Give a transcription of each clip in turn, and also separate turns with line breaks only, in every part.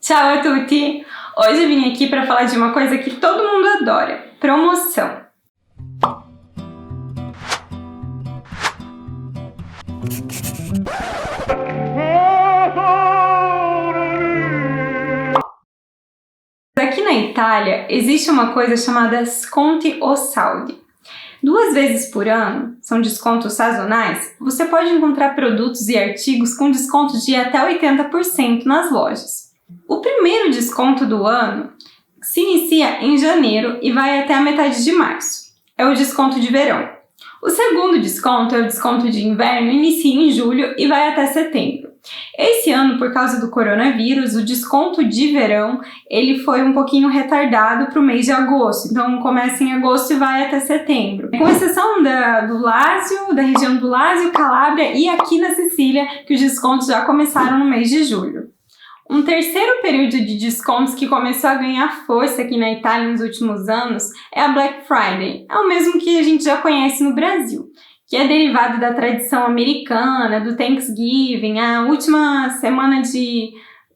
Ciao a tutti! Hoje eu vim aqui para falar de uma coisa que todo mundo adora: promoção. Aqui na Itália existe uma coisa chamada sconti o saldi. 2 vezes por ano, são descontos sazonais, você pode encontrar produtos e artigos com descontos de até 80% nas lojas. O primeiro desconto do ano se inicia em janeiro e vai até a metade de março. É o desconto de verão. O segundo desconto é o desconto de inverno, inicia em julho e vai até setembro. Esse ano, por causa do coronavírus, o desconto de verão ele foi um pouquinho retardado para o mês de agosto. Então começa em agosto e vai até setembro. Com exceção do Lácio, da região do Lácio, Calábria e aqui na Sicília, que os descontos já começaram no mês de julho. Um terceiro período de descontos que começou a ganhar força aqui na Itália nos últimos anos é a Black Friday. É o mesmo que a gente já conhece no Brasil, que é derivado da tradição americana, do Thanksgiving. A última semana de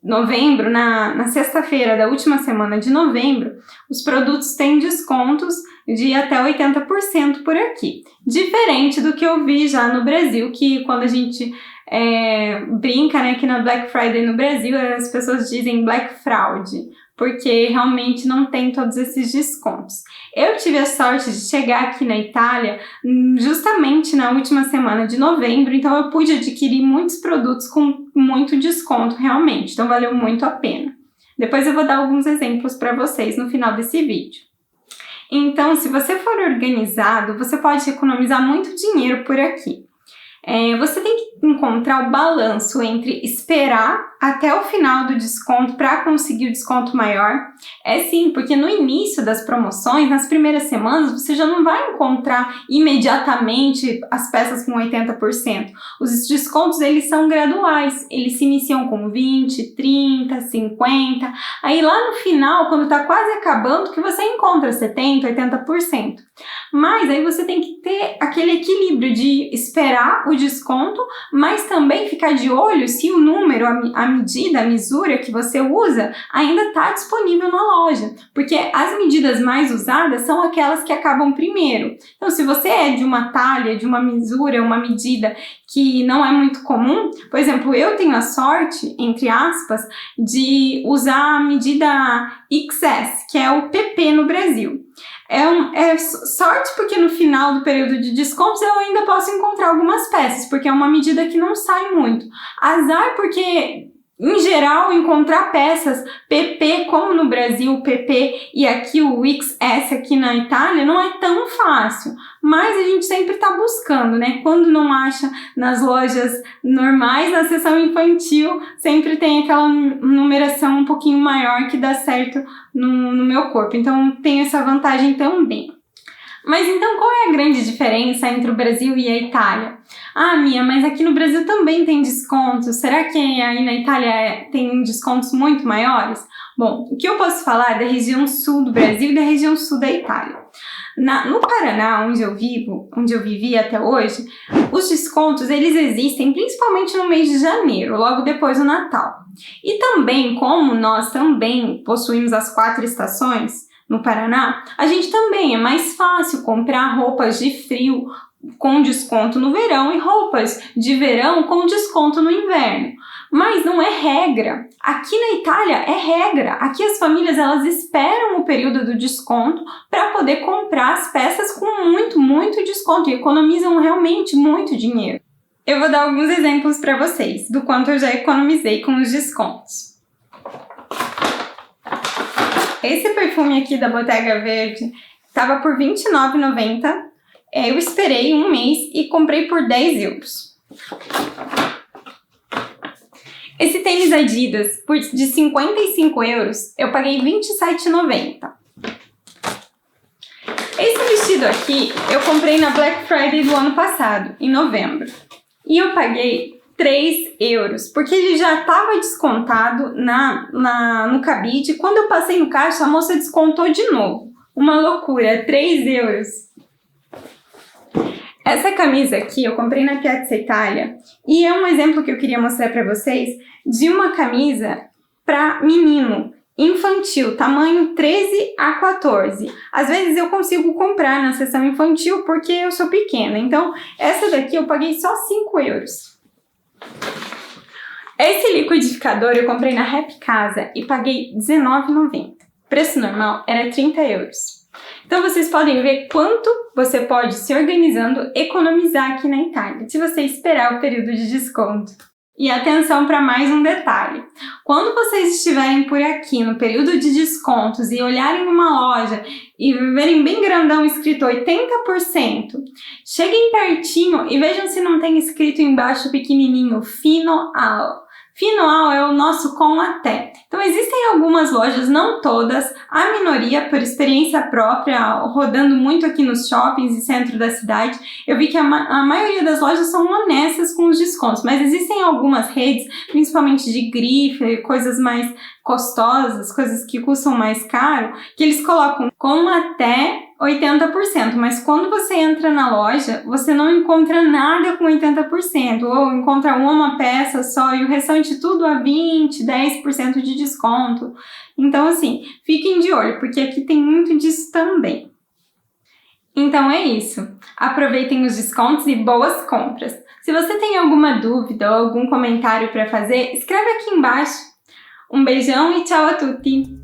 novembro, na sexta-feira da última semana de novembro, os produtos têm descontos de até 80% por aqui. Diferente do que eu vi já no Brasil, que quando a gente brinca, né, que na Black Friday no Brasil as pessoas dizem Black Fraud, porque realmente não tem todos esses descontos. Eu tive a sorte de chegar aqui na Itália justamente na última semana de novembro, então eu pude adquirir muitos produtos com muito desconto realmente, então valeu muito a pena. Depois eu vou dar alguns exemplos para vocês no final desse vídeo. Então, se você for organizado, você pode economizar muito dinheiro por aqui. Você tem que encontrar o balanço entre esperar até o final do desconto para conseguir o desconto maior. Sim, porque no início das promoções, nas primeiras semanas, você já não vai encontrar imediatamente as peças com 80%. Os descontos, eles são graduais, eles se iniciam com 20, 30, 50, aí lá no final, quando está quase acabando, que você encontra 70, 80%. Mas aí você tem que ter aquele equilíbrio de esperar o desconto, mas também ficar de olho se o número, a medida, a misura que você usa ainda está disponível na loja, porque as medidas mais usadas são aquelas que acabam primeiro. Então, se você é de uma talha, de uma misura, uma medida que não é muito comum, por exemplo, eu tenho a sorte, entre aspas, de usar a medida XS, que é o PP no Brasil. É sorte porque no final do período de descontos eu ainda posso encontrar algumas peças, porque é uma medida que não sai muito. Azar porque, em geral, encontrar peças PP, como no Brasil o PP e aqui o XS aqui na Itália, não é tão fácil. Mas a gente sempre está buscando, né? Quando não acha nas lojas normais, na seção infantil, sempre tem aquela numeração um pouquinho maior que dá certo no meu corpo. Então, tem essa vantagem também. Mas então, qual é a grande diferença entre o Brasil e a Itália? Ah, Mia, mas aqui no Brasil também tem descontos. Será que aí na Itália tem descontos muito maiores? Bom, o que eu posso falar é da região sul do Brasil e da região sul da Itália. No Paraná, onde eu vivi até hoje, os descontos eles existem principalmente no mês de janeiro, logo depois do Natal. E também, como nós também possuímos as 4 estações no Paraná, a gente também é mais fácil comprar roupas de frio com desconto no verão e roupas de verão com desconto no inverno. Mas não é regra. Aqui na Itália é regra. Aqui as famílias elas esperam o período do desconto para poder comprar as peças com muito desconto e economizam realmente muito dinheiro. Eu vou dar alguns exemplos para vocês do quanto eu já economizei com os descontos. Esse perfume aqui da Bottega Verde estava por R$ 29,90. Eu esperei um mês e comprei por 10 euros. Esse tênis Adidas de 55 euros, eu paguei R$ 27,90. Esse vestido aqui eu comprei na Black Friday do ano passado, em novembro. E eu paguei 3 euros, porque ele já estava descontado no cabide. Quando eu passei no caixa, a moça descontou de novo. Uma loucura, 3 euros. Essa camisa aqui eu comprei na Piazza Itália e é um exemplo que eu queria mostrar para vocês de uma camisa para menino, infantil, tamanho 13 a 14. Às vezes eu consigo comprar na seção infantil porque eu sou pequena. Então, essa daqui eu paguei só 5 euros. Esse liquidificador eu comprei na Happy Casa e paguei R$19,90. Preço normal era 30 euros. Então vocês podem ver quanto você pode, se organizando, economizar aqui na Itália, se você esperar o período de desconto. E atenção para mais um detalhe. Quando vocês estiverem por aqui no período de descontos e olharem numa loja e verem bem grandão escrito 80%, cheguem pertinho e vejam se não tem escrito embaixo pequenininho Fino Ao. Fino Ao é o nosso com até. Então existem algumas lojas, não todas, a minoria, por experiência própria, rodando muito aqui nos shoppings e centro da cidade, eu vi que a maioria das lojas são honestas com os descontos, mas existem algumas redes, principalmente de grife, coisas mais custosas, coisas que custam mais caro, que eles colocam com até 80%, mas quando você entra na loja, você não encontra nada com 80%, ou encontra uma peça só e o restante tudo a 20%, 10% de desconto. Então assim, fiquem de olho, porque aqui tem muito disso também. Então é isso. Aproveitem os descontos e boas compras. Se você tem alguma dúvida ou algum comentário para fazer, escreve aqui embaixo. Um beijão e tchau a tutti!